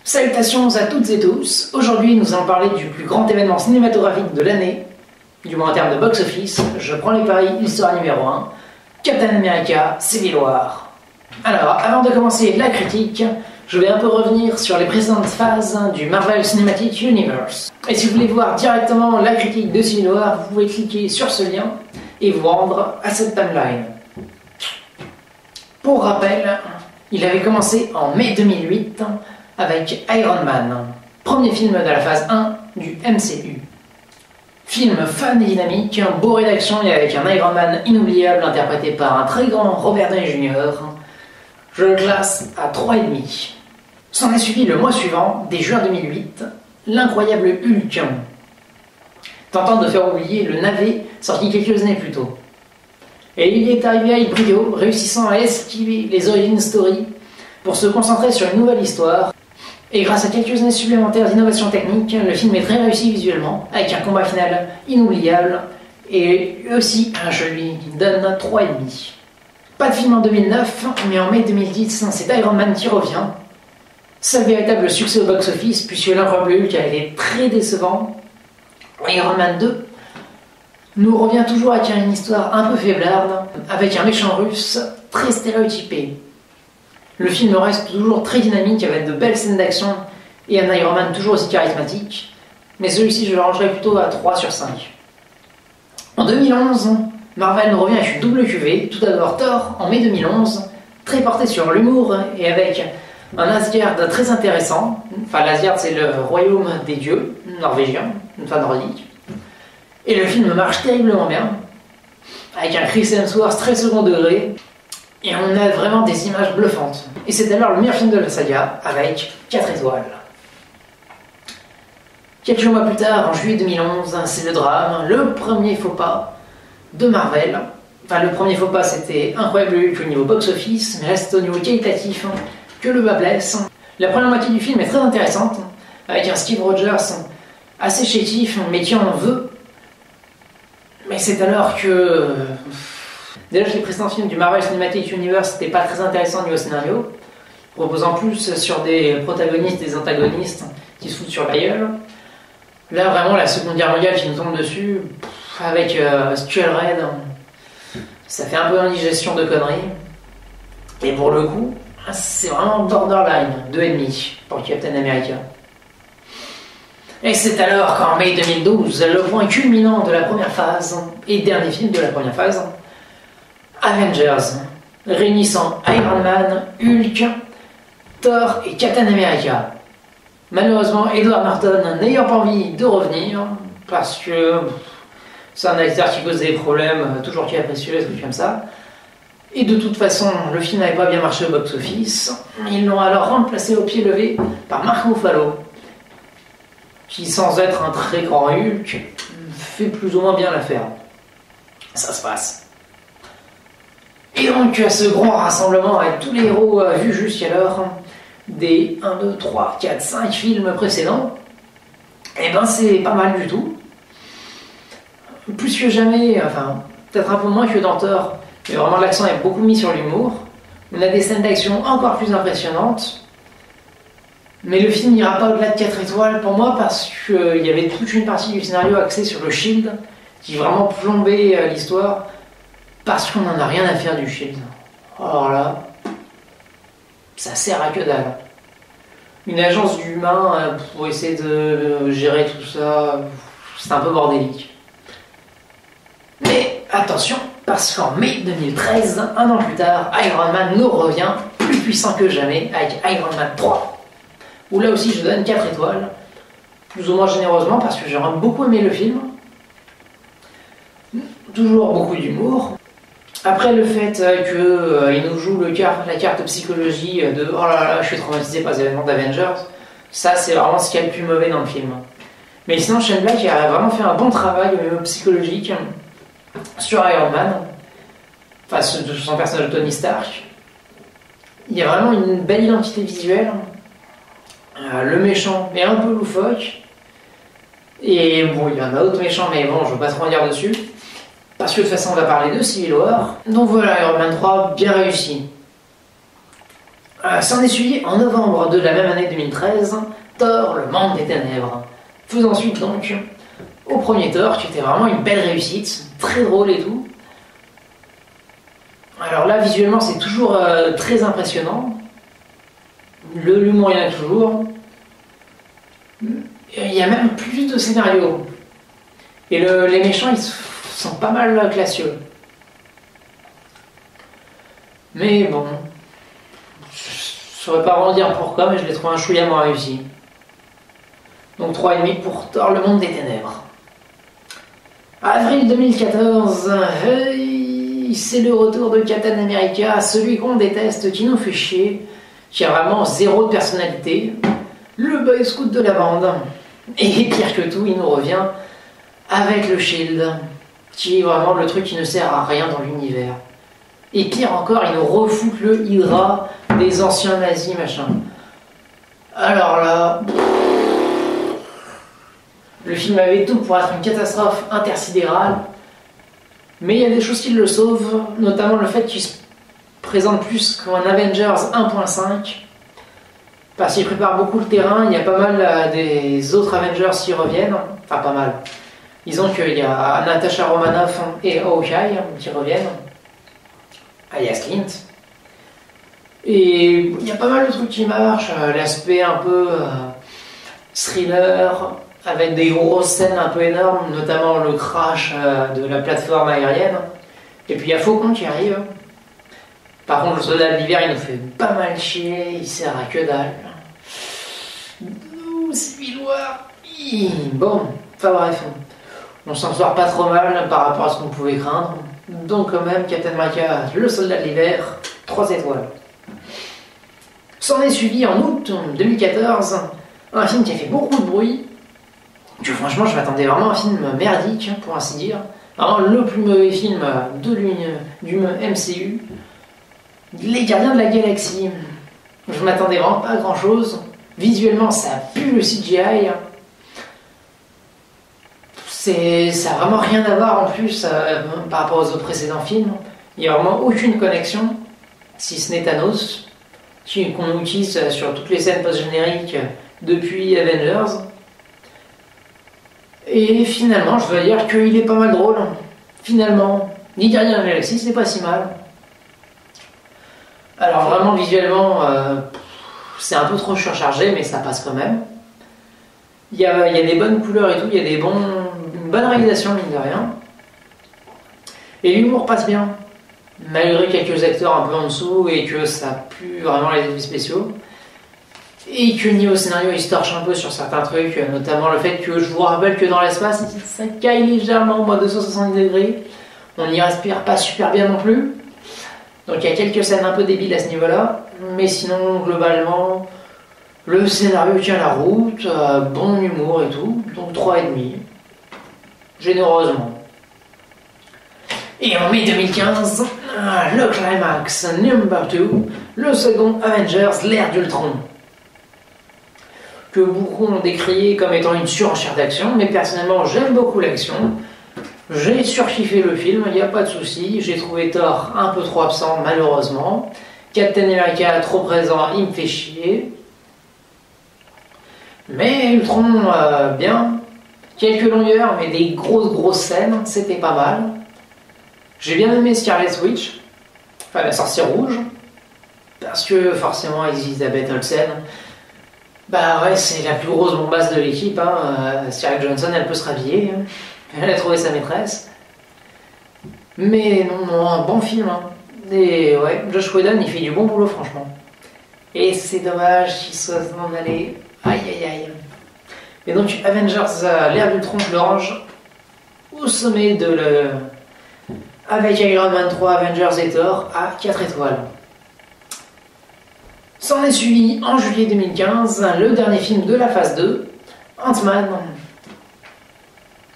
Salutations à toutes et tous. Aujourd'hui, nous allons parler du plus grand événement cinématographique de l'année, du moins en termes de box-office. Je prends les paris, histoire numéro 1, Captain America Civil War. Alors, avant de commencer la critique, je vais un peu revenir sur les précédentes phases du Marvel Cinematic Universe. Et si vous voulez voir directement la critique de Civil War, vous pouvez cliquer sur ce lien et vous rendre à cette timeline. Pour rappel, il avait commencé en mai 2008 avec Iron Man, premier film de la phase 1 du MCU. Film fun et dynamique, bourré d'action et avec un Iron Man inoubliable interprété par un très grand Robert Downey Jr. Je le classe à 3,5. S'en est suivi le mois suivant, dès juin 2008, l'incroyable Hulk, tentant de faire oublier le navet sorti quelques années plus tôt. Et il est arrivé avec brio, réussissant à esquiver les origin story pour se concentrer sur une nouvelle histoire. Et grâce à quelques années supplémentaires d'innovation technique, le film est très réussi visuellement, avec un combat final inoubliable, et aussi, je lui donne 3,5. Pas de film en 2009, mais en mai 2010, c'est Iron Man qui revient. Seul véritable succès au box-office, puisque l'incroyable Hulk a été très décevant. Iron Man 2 nous revient toujours avec une histoire un peu faiblarde, avec un méchant russe très stéréotypé. Le film reste toujours très dynamique avec de belles scènes d'action et un Iron Man toujours aussi charismatique, mais celui-ci je le rangerai plutôt à 3 sur 5. En 2011, Marvel nous revient avec une double cuvée. Tout d'abord Thor en mai 2011, très porté sur l'humour et avec un Asgard très intéressant. Enfin, l'Asgard c'est le royaume des dieux norvégiens, enfin nordique. Et le film marche terriblement bien, avec un Chris Hemsworth très second degré. Et on a vraiment des images bluffantes. Et c'est alors le meilleur film de la saga, avec 4 étoiles. Quelques mois plus tard, en juillet 2011, c'est le drame, le premier faux pas de Marvel. Enfin, le premier faux pas, c'était incroyable Hulk au niveau box-office, mais reste au niveau qualitatif que le bas blesse. La première moitié du film est très intéressante, avec un Steve Rogers assez chétif, mais qui en veut. Mais c'est alors que... Déjà, les précédents films du Marvel Cinematic Universe n'étaient pas très intéressants au niveau scénario, reposant plus sur des protagonistes et des antagonistes qui se foutent sur la gueule. Là, vraiment, la Seconde Guerre mondiale qui nous tombe dessus, avec Skull Red, ça fait un peu indigestion de conneries. Et pour le coup, c'est vraiment borderline, 2,5 pour Captain America. Et c'est alors qu'en mai 2012, le point culminant de la première phase, et dernier film de la première phase, Avengers, réunissant Iron Man, Hulk, Thor et Captain America. Malheureusement, Edward Norton n'ayant pas envie de revenir, parce que c'est un acteur qui cause des problèmes, toujours capricieux, des trucs comme ça. Et de toute façon, le film n'avait pas bien marché au box-office. Ils l'ont alors remplacé au pied levé par Mark Ruffalo, qui, sans être un très grand Hulk, fait plus ou moins bien l'affaire. Ça se passe. Et donc, ce grand rassemblement avec tous les héros vus jusqu'alors des 1, 2, 3, 4, 5 films précédents, et ben c'est pas mal du tout. Plus que jamais, enfin, peut-être un peu moins que dans Thor, mais vraiment l'accent est beaucoup mis sur l'humour. On a des scènes d'action encore plus impressionnantes. Mais le film n'ira pas au-delà de 4 étoiles pour moi parce qu'il y avait toute une partie du scénario axée sur le Shield qui vraiment plombait l'histoire. Parce qu'on n'en a rien à faire du Shield. Alors là, ça sert à que dalle. Une agence d'humains pour essayer de gérer tout ça, c'est un peu bordélique. Mais attention, parce qu'en mai 2013, un an plus tard, Iron Man nous revient plus puissant que jamais avec Iron Man 3. Où là aussi je donne 4 étoiles, plus ou moins généreusement parce que j'ai vraiment beaucoup aimé le film. Toujours beaucoup d'humour. Après le fait qu'il nous joue la carte psychologie de « Oh là là, je suis traumatisé par les événements d'Avengers », ça c'est vraiment ce qu'il y a le plus mauvais dans le film. Mais sinon, Shane Black a vraiment fait un bon travail au niveau psychologique sur Iron Man, enfin son personnage de Tony Stark. Il y a vraiment une belle identité visuelle. Le méchant est un peu loufoque. Et bon, il y a un autre méchant, mais bon, je ne veux pas trop en dire dessus. Parce que de toute façon, on va parler de Civil War. Donc voilà, Iron Man 3, bien réussi. S'en est suivi en novembre de la même année 2013, Thor, le monde des ténèbres. Faisant suite donc au premier Thor, qui était vraiment une belle réussite, très drôle et tout. Alors là, visuellement, c'est toujours très impressionnant. L'humour, il y en a toujours. Il y a même plus de scénarios. Et les méchants, ils sont pas mal classieux. Mais bon, je saurais pas vraiment dire pourquoi, mais je l'ai trouvé un chouïa moins réussi. Donc 3,5 pour Thor, le monde des ténèbres. Avril 2014, c'est le retour de Captain America, celui qu'on déteste, qui nous fait chier, qui a vraiment zéro de personnalité, le boy scout de la bande. Et pire que tout, il nous revient avec le Shield, qui est vraiment le truc qui ne sert à rien dans l'univers. Et pire encore, il nous refoute le Hydra des anciens nazis, machin. Alors là, le film avait tout pour être une catastrophe intersidérale, mais il y a des choses qui le sauvent, notamment le fait qu'il se présente plus qu'un Avengers 1.5, parce qu'il prépare beaucoup le terrain. Il y a pas mal des autres Avengers qui reviennent, enfin pas mal. Disons qu'il y a Natasha Romanoff et Hawkeye qui reviennent, alias Clint. Et il y a pas mal de trucs qui marchent, l'aspect un peu thriller, avec des grosses scènes un peu énormes, notamment le crash de la plateforme aérienne. Et puis il y a Faucon qui arrive. Par contre, le soldat de l'hiver, il nous fait pas mal chier, il sert à que dalle. Civil War. Bon, enfin bref, on s'en sort pas trop mal par rapport à ce qu'on pouvait craindre. Donc quand même, Captain America, le soldat de l'hiver, 3 étoiles. S'en est suivi en août 2014, un film qui a fait beaucoup de bruit, que franchement je m'attendais vraiment à un film merdique, pour ainsi dire. Vraiment le plus mauvais film du MCU. Les Gardiens de la Galaxie. Je m'attendais vraiment pas à grand chose. Visuellement ça pue le CGI. Ça n'a vraiment rien à voir en plus par rapport aux autres précédents films. Il n'y a vraiment aucune connexion, si ce n'est Thanos, qu'on utilise sur toutes les scènes post-génériques depuis Avengers. Et finalement, je veux dire qu'il est pas mal drôle. Finalement, les Gardiens de la Galaxie, c'est pas si mal. Alors vraiment, visuellement, c'est un peu trop surchargé, mais ça passe quand même. Il y a des bonnes couleurs et tout, il y a une bonne réalisation, mine de rien. Et l'humour passe bien, malgré quelques acteurs un peu en dessous et que ça pue vraiment les effets spéciaux. Et que niveau scénario, il se torche un peu sur certains trucs, notamment le fait que je vous rappelle que dans l'espace, ça caille légèrement au moins 270 degrés. On n'y respire pas super bien non plus. Donc il y a quelques scènes un peu débiles à ce niveau-là, mais sinon, globalement, le scénario tient la route, bon humour et tout, donc 3,5. Généreusement. Et en mai 2015, le climax number 2, le second Avengers, l'ère d'Ultron. Que beaucoup ont décrié comme étant une surenchère d'action, mais personnellement j'aime beaucoup l'action. J'ai surkiffé le film, il n'y a pas de souci. J'ai trouvé Thor un peu trop absent, malheureusement. Captain America trop présent, il me fait chier. Mais Ultron, bien. Quelques longueurs, mais des grosses scènes, c'était pas mal. J'ai bien aimé Scarlet Witch, enfin la sorcière rouge, parce que forcément Elizabeth Olsen, bah ouais, c'est la plus grosse bombasse de l'équipe. Scarlett Johansson, elle peut se rhabiller. Elle a trouvé sa maîtresse. Mais non, un bon film. Et ouais, Josh Whedon, il fait du bon boulot, franchement. Et c'est dommage qu'il soit s'en aller. Aïe. Et donc, Avengers, l'ère d'Ultron, je le range au sommet avec Iron Man 3, Avengers et Thor, à 4 étoiles. S'en est suivi en juillet 2015 le dernier film de la phase 2, Ant-Man,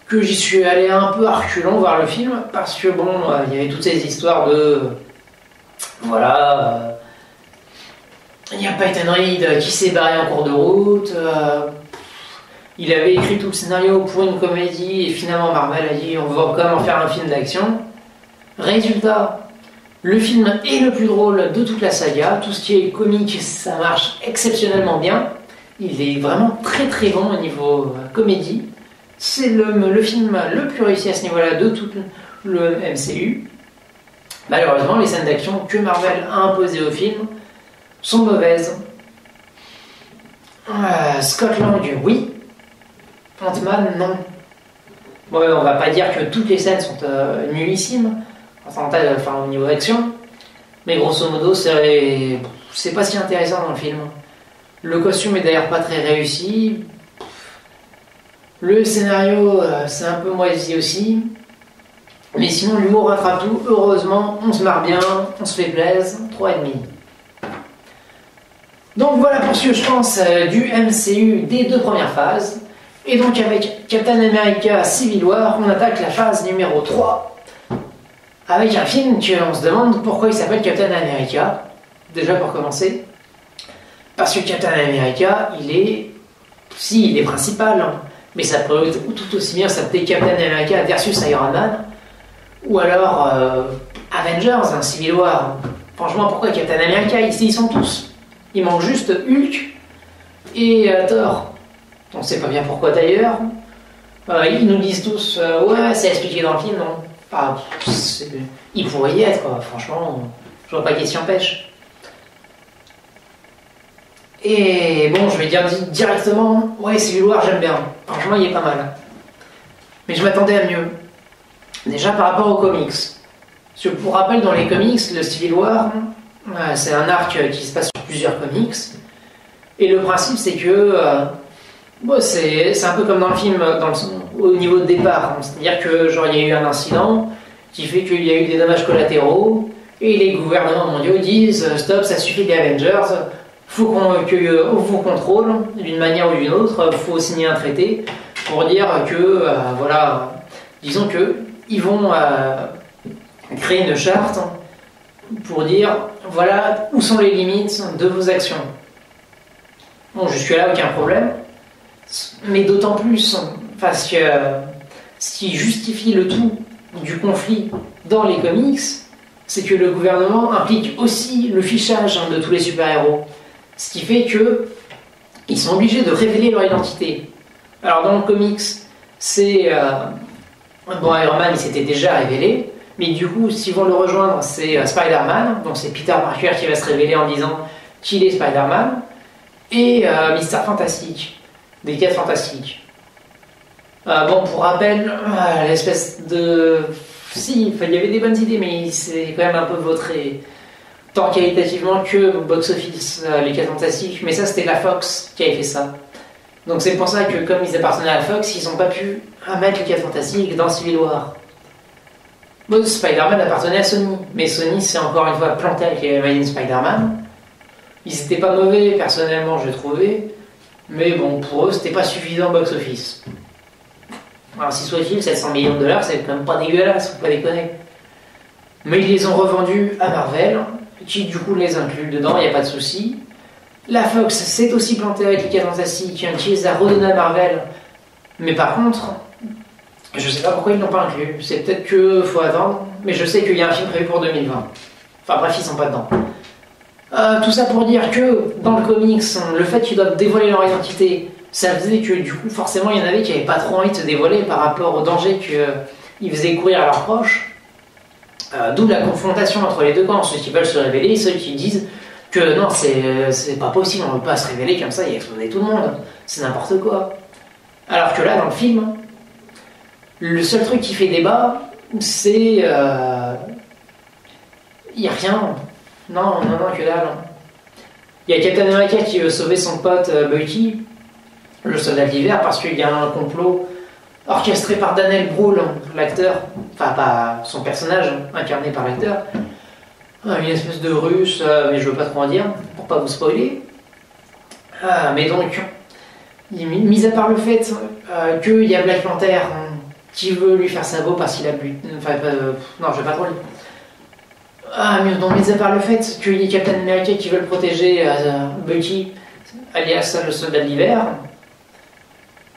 que j'y suis allé un peu à reculons voir le film, parce que bon, il y avait toutes ces histoires de... Voilà... Il y a Peyton Reed qui s'est barré en cours de route, il avait écrit tout le scénario pour une comédie, et finalement Marvel a dit on va quand même en faire un film d'action. Résultat, Le film est le plus drôle de toute la saga. Tout ce qui est comique, ça marche exceptionnellement bien. Il est vraiment très très bon au niveau comédie. C'est le film le plus réussi à ce niveau-là de tout le MCU. Malheureusement, les scènes d'action que Marvel a imposées au film sont mauvaises. Scott Lang, oui. Ant-Man, non. Bon, on va pas dire que toutes les scènes sont nullissimes, enfin au niveau action, mais grosso modo, c'est pas si intéressant dans le film. Le costume est d'ailleurs pas très réussi. Le scénario, c'est un peu moisi aussi. Mais sinon, l'humour rattrape tout. Heureusement, on se marre bien, on se fait plaisir. 3,5. Donc voilà pour ce que je pense du MCU des 2 premières phases. Et donc avec Captain America Civil War, on attaque la phase numéro 3. Avec un film qu'on se demande pourquoi il s'appelle Captain America. Déjà pour commencer. Parce que Captain America, il est principal. Hein, mais ça peut tout aussi bien s'appeler Captain America versus Iron Man. Ou alors Avengers, Civil War. Franchement, pourquoi Captain America? Ici, ils sont tous. Il manque juste Hulk et Thor. On ne sait pas bien pourquoi d'ailleurs. Ils nous disent tous ouais, c'est expliqué dans le film, non? Enfin, il pourrait y être, quoi. Franchement, je vois pas question pêche. Et bon, je vais dire directement, ouais, Civil War, j'aime bien. Franchement, il est pas mal. Mais je m'attendais à mieux. Déjà par rapport aux comics. Parce que pour rappel, dans les comics, le Civil War, c'est un arc qui se passe sur plusieurs comics. Et le principe, c'est que c'est un peu comme dans le film, au niveau de départ. C'est-à-dire que genre il y a eu un incident qui fait qu'il y a eu des dommages collatéraux et les gouvernements mondiaux disent stop, ça suffit des Avengers, faut qu'on vous contrôle d'une manière ou d'une autre, faut signer un traité pour dire que voilà, disons que ils vont créer une charte pour dire voilà où sont les limites de vos actions. Bon, jusque-là, aucun problème. Mais d'autant plus parce que ce qui justifie le tout du conflit dans les comics, c'est que le gouvernement implique aussi le fichage de tous les super-héros. Ce qui fait que ils sont obligés de révéler leur identité. Alors dans le comics, c'est... bon, Iron Man, il s'était déjà révélé, mais du coup, s'ils vont le rejoindre, c'est Spider-Man, donc c'est Peter Parker qui va se révéler en disant qu'il est Spider-Man, et Mister Fantastique, des 4 Fantastiques. Bon, pour rappel, l'espèce de... Si, il y avait des bonnes idées, mais c'est quand même un peu vautré, tant qualitativement que box-office, les 4 Fantastiques, mais ça, c'était la Fox qui avait fait ça. Donc c'est pour ça que, comme ils appartenaient à la Fox, ils n'ont pas pu mettre les 4 Fantastiques dans Civil War. Bon, Spider-Man appartenait à Sony, mais Sony s'est encore une fois planté avec les Amazing Spider-Man. Ils n'étaient pas mauvais, personnellement, je trouvais, mais bon, pour eux, c'était pas suffisant box-office. Alors, si soit-il, 700 millions de dollars, c'est quand même pas dégueulasse, faut pas déconner. Mais ils les ont revendus à Marvel, qui du coup les inclut dedans, il n'y a pas de souci. La Fox s'est aussi plantée avec les 4 Fantastiques, qui les a redonnés à Marvel. Mais par contre, je sais pas pourquoi ils l'ont pas inclus. C'est peut-être que faut attendre, mais je sais qu'il y a un film prévu pour 2020. Enfin bref, ils sont pas dedans. Tout ça pour dire que dans le comics, le fait qu'ils doivent dévoiler leur identité, ça faisait que du coup, forcément, il y en avait qui n'avaient pas trop envie de se dévoiler par rapport au danger qu'ils faisaient courir à leurs proches. D'où la confrontation entre les deux camps, ceux qui veulent se révéler et ceux qui disent que non, c'est pas possible, on ne peut pas se révéler comme ça et exploser tout le monde, c'est n'importe quoi. Alors que là, dans le film, le seul truc qui fait débat, c'est... il n'y a rien. Non, que dalle. Il y a Captain America qui veut sauver son pote Bucky, le soldat de l'hiver, parce qu'il y a un complot orchestré par Daniel Brühl, l'acteur, enfin pas son personnage, incarné par l'acteur, une espèce de russe, mais je veux pas trop en dire, pour pas vous spoiler. Mais donc, mis à part le fait qu'il y a Black Panther qui veut lui faire sabot parce qu'il a bu... Enfin, non, je vais pas trop lire. Mais donc, mis à part le fait qu'il y ait Captain America qui veut le protéger, Bucky, alias le soldat de l'hiver,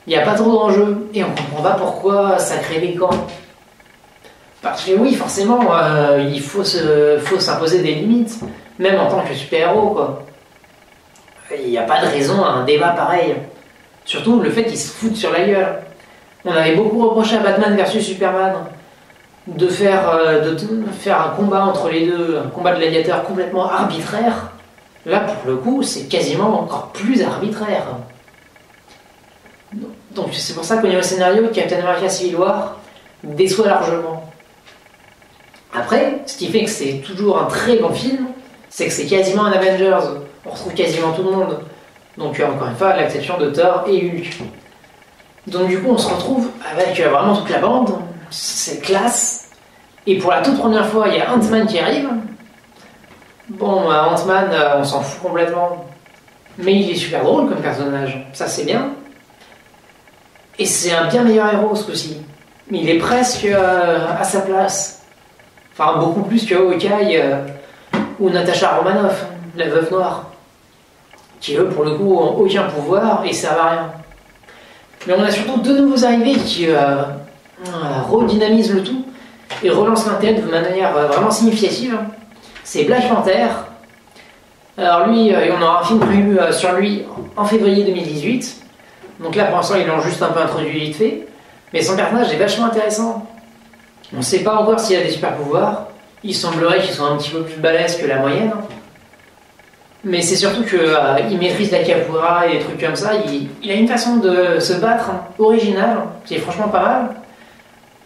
il n'y a pas trop d'enjeux, et on comprend pas pourquoi ça crée des camps. Parce que oui, forcément, il faut s'imposer des limites, même en tant que super-héros, quoi. Il n'y a pas de raison à un débat pareil. Surtout le fait qu'ils se foutent sur la gueule. On avait beaucoup reproché à Batman versus Superman de faire un combat entre les deux, un combat de gladiateurs complètement arbitraire. Là, pour le coup, c'est quasiment encore plus arbitraire. Donc c'est pour ça qu'au niveau scénario, Captain America Civil War déçoit largement. Après, ce qui fait que c'est toujours un très bon film, c'est que c'est quasiment un Avengers. On retrouve quasiment tout le monde. Donc encore une fois, l'exception de Thor et Hulk. Donc du coup, on se retrouve avec vraiment toute la bande. C'est classe. Et pour la toute première fois, il y a Ant-Man qui arrive. Bon, Ant-Man, on s'en fout complètement. Mais il est super drôle comme personnage. Ça, c'est bien. Et c'est un bien meilleur héros, ce coup-ci. Il est presque à sa place. Enfin, beaucoup plus que Hawkeye ou Natasha Romanoff, la veuve noire. Qui, eux, pour le coup, ont aucun pouvoir et servent à rien. Mais on a surtout deux nouveaux arrivés qui redynamisent le tout et relancent l'intérêt de manière vraiment significative. C'est Black Panther. Alors lui, on aura un film prévu sur lui en février 2018. Donc là, pour l'instant, ils l'ont juste un peu introduit vite fait. Mais son personnage est vachement intéressant. On ne sait pas encore s'il a des super pouvoirs. Il semblerait qu'il soit un petit peu plus balèze que la moyenne. Mais c'est surtout qu'il maîtrise la capoeira et des trucs comme ça. Il a une façon de se battre originale, qui est franchement pas mal.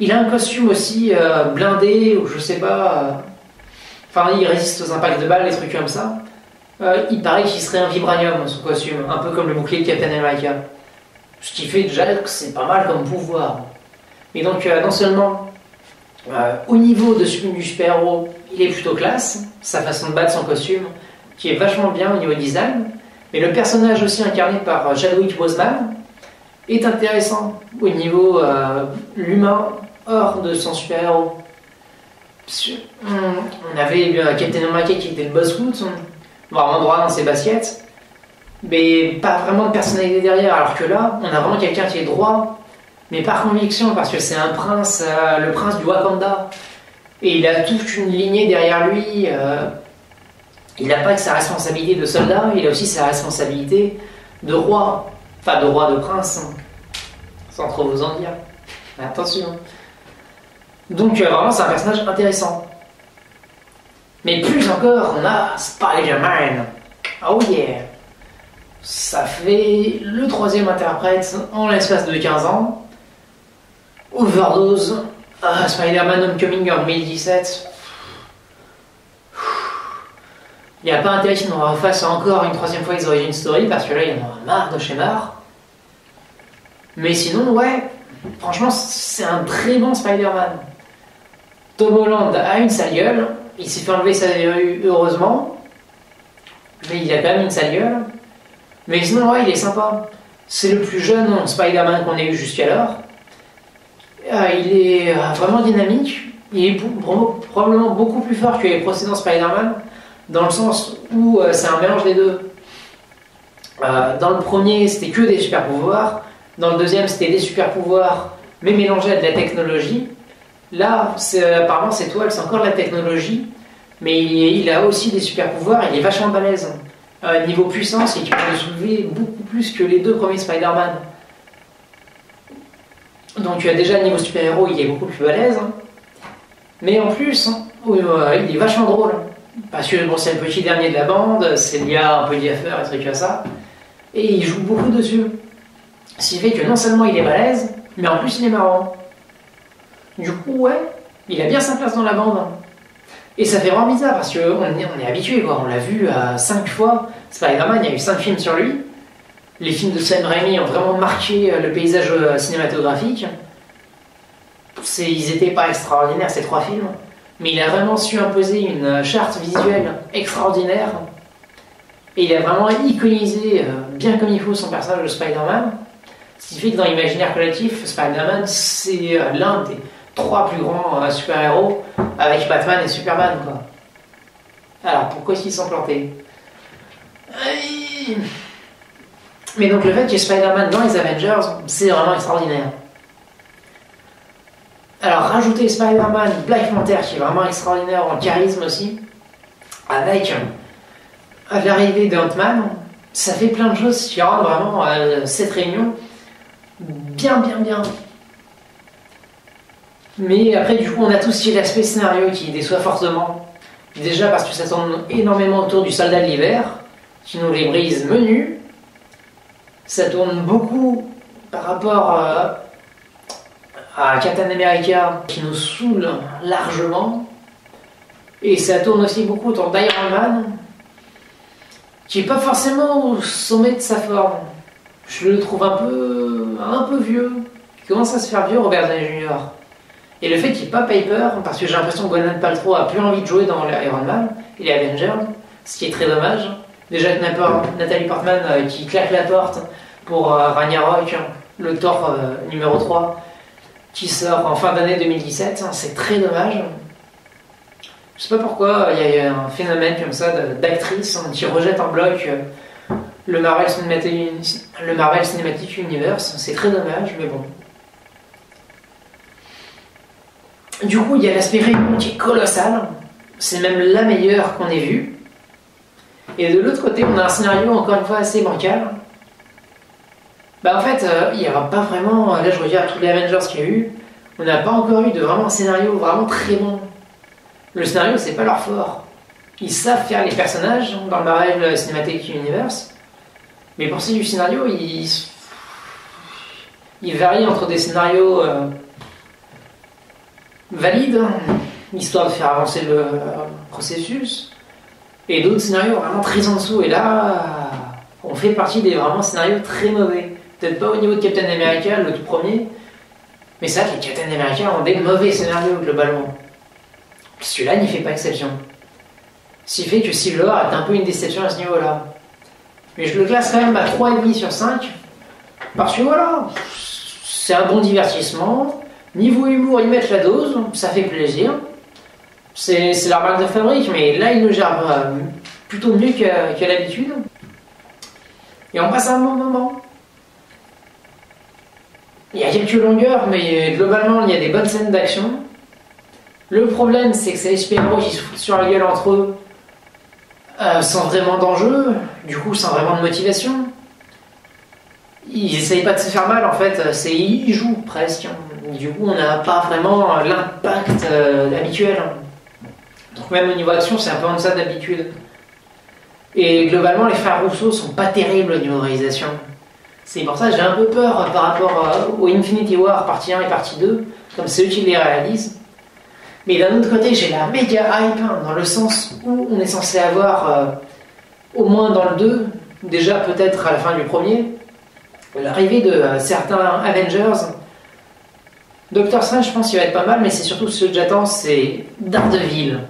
Il a un costume aussi blindé, ou je sais pas... Enfin, il résiste aux impacts de balles, des trucs comme ça. Il paraît qu'il serait un vibranium, son costume, un peu comme le bouclier de Captain America. Ce qui fait déjà que c'est pas mal comme pouvoir. Et donc, non seulement, au niveau du super-héros, il est plutôt classe, sa façon de battre son costume, qui est vachement bien au niveau design, mais le personnage aussi incarné par Chadwick Boseman est intéressant au niveau l'humain hors de son super-héros. On avait Captain America qui était le boss foot, vraiment droit dans ses baskets, mais pas vraiment de personnalité derrière, alors que là, on a vraiment quelqu'un qui est droit, mais par conviction, parce que c'est un prince, le prince du Wakanda, et il a toute une lignée derrière lui. Il n'a pas que sa responsabilité de soldat, il a aussi sa responsabilité de roi, enfin de roi, de prince, sans trop vous en dire. Attention. Donc vraiment, c'est un personnage intéressant. Mais plus encore, on a Spider-Man. Oh yeah. Ça fait le troisième interprète en l'espace de 15 ans. Overdose. Spider-Man Homecoming en 2017. Il n'y a pas intérêt qu'ils nous refassent encore une troisième fois les origin story, parce que là, il y en aura marre de chez marre. Mais sinon, ouais, franchement, c'est un très bon Spider-Man. Tom Holland a une sale gueule, il s'est fait enlever sa verrue, heureusement, mais il a quand même une sale gueule. Mais sinon, ouais, il est sympa. C'est le plus jeune Spider-Man qu'on ait eu jusqu'alors. Il est vraiment dynamique, il est probablement beaucoup plus fort que les précédents Spider-Man, dans le sens où c'est un mélange des deux. Dans le premier, c'était que des super pouvoirs. Dans le deuxième, c'était des super pouvoirs, mais mélangés à de la technologie. Là, apparemment, c'est encore de la technologie, mais il a aussi des super pouvoirs. Il est vachement balèze. Niveau puissance, il est capable de soulever beaucoup plus que les deux premiers Spider-Man. Donc déjà, niveau super-héros, il est beaucoup plus balèze. Mais en plus, il est vachement drôle. Parce que bon, c'est le petit dernier de la bande, c'est le gars un peu gaffeur et trucs comme ça. Et il joue beaucoup dessus. Ce qui fait que non seulement il est balèze, mais en plus il est marrant. Du coup, ouais, il a bien sa place dans la bande. Et ça fait vraiment bizarre parce qu'on est habitué, quoi. On l'a vu 5 fois. Spider-Man, il y a eu 5 films sur lui. Les films de Sam Raimi ont vraiment marqué le paysage cinématographique. Ils n'étaient pas extraordinaires, ces 3 films. Mais il a vraiment su imposer une charte visuelle extraordinaire. Et il a vraiment iconisé bien comme il faut son personnage de Spider-Man. Ce qui fait que dans l'imaginaire collectif, Spider-Man, c'est l'un des 3 plus grands super-héros avec Batman et Superman, quoi. Alors, pourquoi est-ce qu'ils sont plantés? Mais donc le fait qu'il y ait Spider-Man dans les Avengers, c'est vraiment extraordinaire. Alors rajouter Spider-Man, Black Panther qui est vraiment extraordinaire en charisme aussi, avec l'arrivée de Ant-Man, ça fait plein de choses qui rendent vraiment cette réunion bien. Mais après du coup on a tout ce qui est l'aspect scénario qui déçoit fortement. Déjà parce que ça tourne énormément autour du soldat de l'hiver, qui nous les brise menus. Ça tourne beaucoup par rapport à Captain America, qui nous saoule largement. Et ça tourne aussi beaucoup autour d'Iron Man, qui n'est pas forcément au sommet de sa forme. Je le trouve un peu vieux. Il commence à se faire vieux, Robert Downey Jr. Et le fait qu'il n'y ait pas Piper, parce que j'ai l'impression que Gwyneth Paltrow a plus envie de jouer dans Iron Man et les Avengers, ce qui est très dommage. Déjà que Nathalie Portman qui claque la porte pour Ragnarok, le Thor numéro 3, qui sort en fin d'année 2017, c'est très dommage. Je sais pas pourquoi il y a un phénomène comme ça d'actrices qui rejettent en bloc le Marvel Cinematic Universe, c'est très dommage, mais bon. Du coup, il y a l'aspect réunion qui est colossal, c'est même la meilleure qu'on ait vue. Et de l'autre côté, on a un scénario encore une fois assez bancal. En fait, il n'y aura pas vraiment, là je regarde tous les Avengers qu'il y a eu, on n'a pas encore eu de vraiment un scénario vraiment très bon. Le scénario, c'est pas leur fort. Ils savent faire les personnages dans le Marvel Cinematic Universe, mais pour ce qui est du scénario, ils varient entre des scénarios valides, histoire de faire avancer le processus, et d'autres scénarios vraiment très en dessous. Et là, on fait partie des vraiment scénarios très mauvais. Peut-être pas au niveau de Captain America, le tout premier, mais c'est vrai que les Captain America ont des mauvais scénarios globalement. Celui-là n'y fait pas exception. Ce qui fait que Civil War est un peu une déception à ce niveau-là. Mais je le classe quand même à 3,5 sur 5, parce que voilà, c'est un bon divertissement. Niveau humour, ils mettent la dose, ça fait plaisir. C'est leur marque de fabrique, mais là, ils le gèrent plutôt mieux qu'à l'habitude. Et on passe un bon moment. Il y a quelques longueurs, mais globalement, il y a des bonnes scènes d'action. Le problème, c'est que c'est les super-héros qui se foutent sur la gueule entre eux, sans vraiment d'enjeu, du coup, sans vraiment de motivation. Ils essayent pas de se faire mal, en fait, ils jouent presque. Du coup, on n'a pas vraiment l'impact habituel. Donc même au niveau action, c'est un peu en deçà d'habitude. Et globalement, les frères Rousseau sont pas terribles au niveau réalisation. C'est pour ça que j'ai un peu peur par rapport au Infinity War partie 1 et partie 2, comme c'est eux qui les réalisent. Mais d'un autre côté, j'ai la méga hype, dans le sens où on est censé avoir, au moins dans le 2, déjà peut-être à la fin du premier, l'arrivée de certains Avengers. Doctor Strange, je pense qu'il va être pas mal, mais c'est surtout ce que j'attends, c'est Daredevil.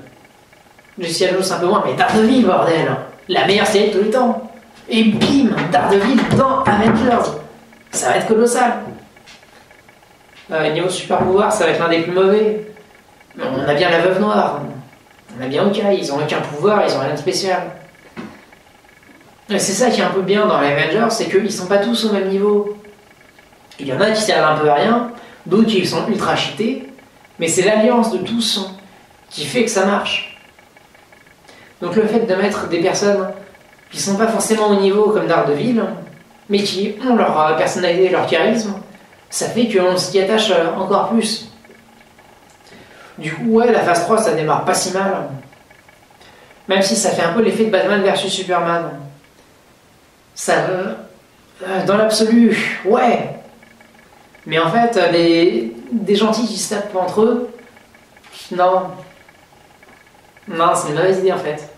Jessica Jones un peu moins, mais Daredevil, bordel, la meilleure série de tous les temps. Et bim, Daredevil dans Avengers. Ça va être colossal. Niveau super pouvoir, ça va être l'un des plus mauvais. On a bien la Veuve Noire, on a bien Hawkeye, ils ont aucun pouvoir, ils ont rien de spécial. Et c'est ça qui est un peu bien dans les Avengers, c'est qu'ils sont pas tous au même niveau. Il y en a qui servent un peu à rien, d'autres qui sont ultra cheatés, mais c'est l'alliance de tous qui fait que ça marche. Donc le fait de mettre des personnes qui sont pas forcément au niveau comme Daredevil, mais qui ont leur personnalité et leur charisme, ça fait qu'on s'y attache encore plus. Du coup, ouais, la phase 3, ça démarre pas si mal. Même si ça fait un peu l'effet de Batman versus Superman. Ça... dans l'absolu, ouais. Mais en fait, des gentils qui se tapent entre eux, non. Non, c'est une mauvaise idée en fait.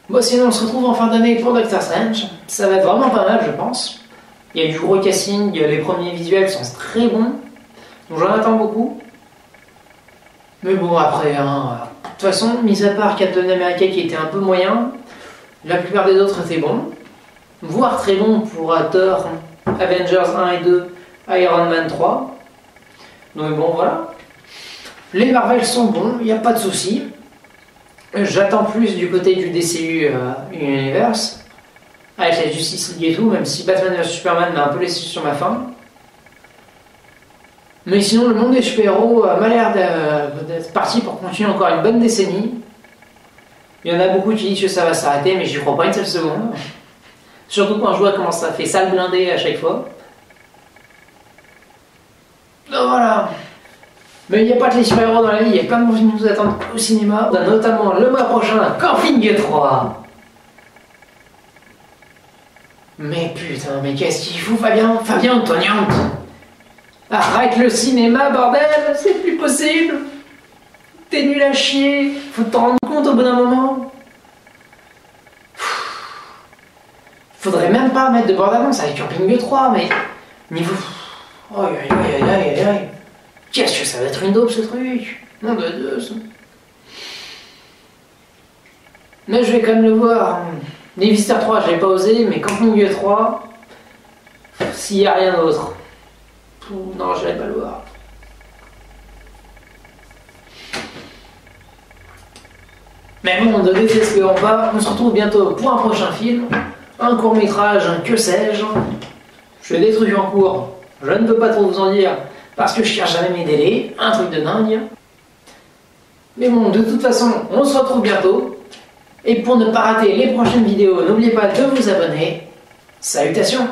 Bon, sinon, on se retrouve en fin d'année pour Doctor Strange. Ça va être vraiment pas mal, je pense. Il y a du gros casting, les premiers visuels sont très bons. Donc j'en attends beaucoup. Mais bon, après, hein, de toute façon, mis à part Captain America qui était un peu moyen, la plupart des autres étaient bons. Voire très bons pour Thor, Avengers 1 et 2, Iron Man 3. Donc bon, voilà. Les Marvel sont bons, il n'y a pas de souci. J'attends plus du côté du DCU Universe, avec la Justice League et tout, même si Batman vs Superman m'a un peu laissé sur ma faim. Mais sinon, le monde des super-héros m'a l'air d'être parti pour continuer encore une bonne décennie. Il y en a beaucoup qui disent que ça va s'arrêter, mais j'y crois pas une seule seconde. Surtout quand je vois comment ça fait salle blindée à chaque fois. Donc voilà. Mais il n'y a pas que les super-héros dans la vie, il y a plein de movies qui nous attendent au cinéma. On a notamment le mois prochain Camping 3. Mais putain, mais qu'est-ce qu'il fout Fabien? Fabien, Toniante! Arrête le cinéma, bordel! C'est plus possible! T'es nul à chier! Faut te rendre compte au bout d'un moment! Faudrait même pas mettre de bande-annonce avec Camping 3, mais... Niveau... Aïe aïe aïe aïe aïe aïe! Qu'est-ce que ça va être une dope ce truc? Nom de Dieu! Mais je vais quand même le voir. Les Visiteurs 3, je l'ai pas osé, mais Camping 3, s'il n'y a rien d'autre, non, je vais pas le voir. Mais bon, de détester on va, on se retrouve bientôt pour un prochain film, un court-métrage, que sais-je. Je fais des trucs en cours, je ne peux pas trop vous en dire, parce que je cherche jamais mes délais, un truc de dingue. Mais bon, de toute façon, on se retrouve bientôt. Et pour ne pas rater les prochaines vidéos, n'oubliez pas de vous abonner. Salutations!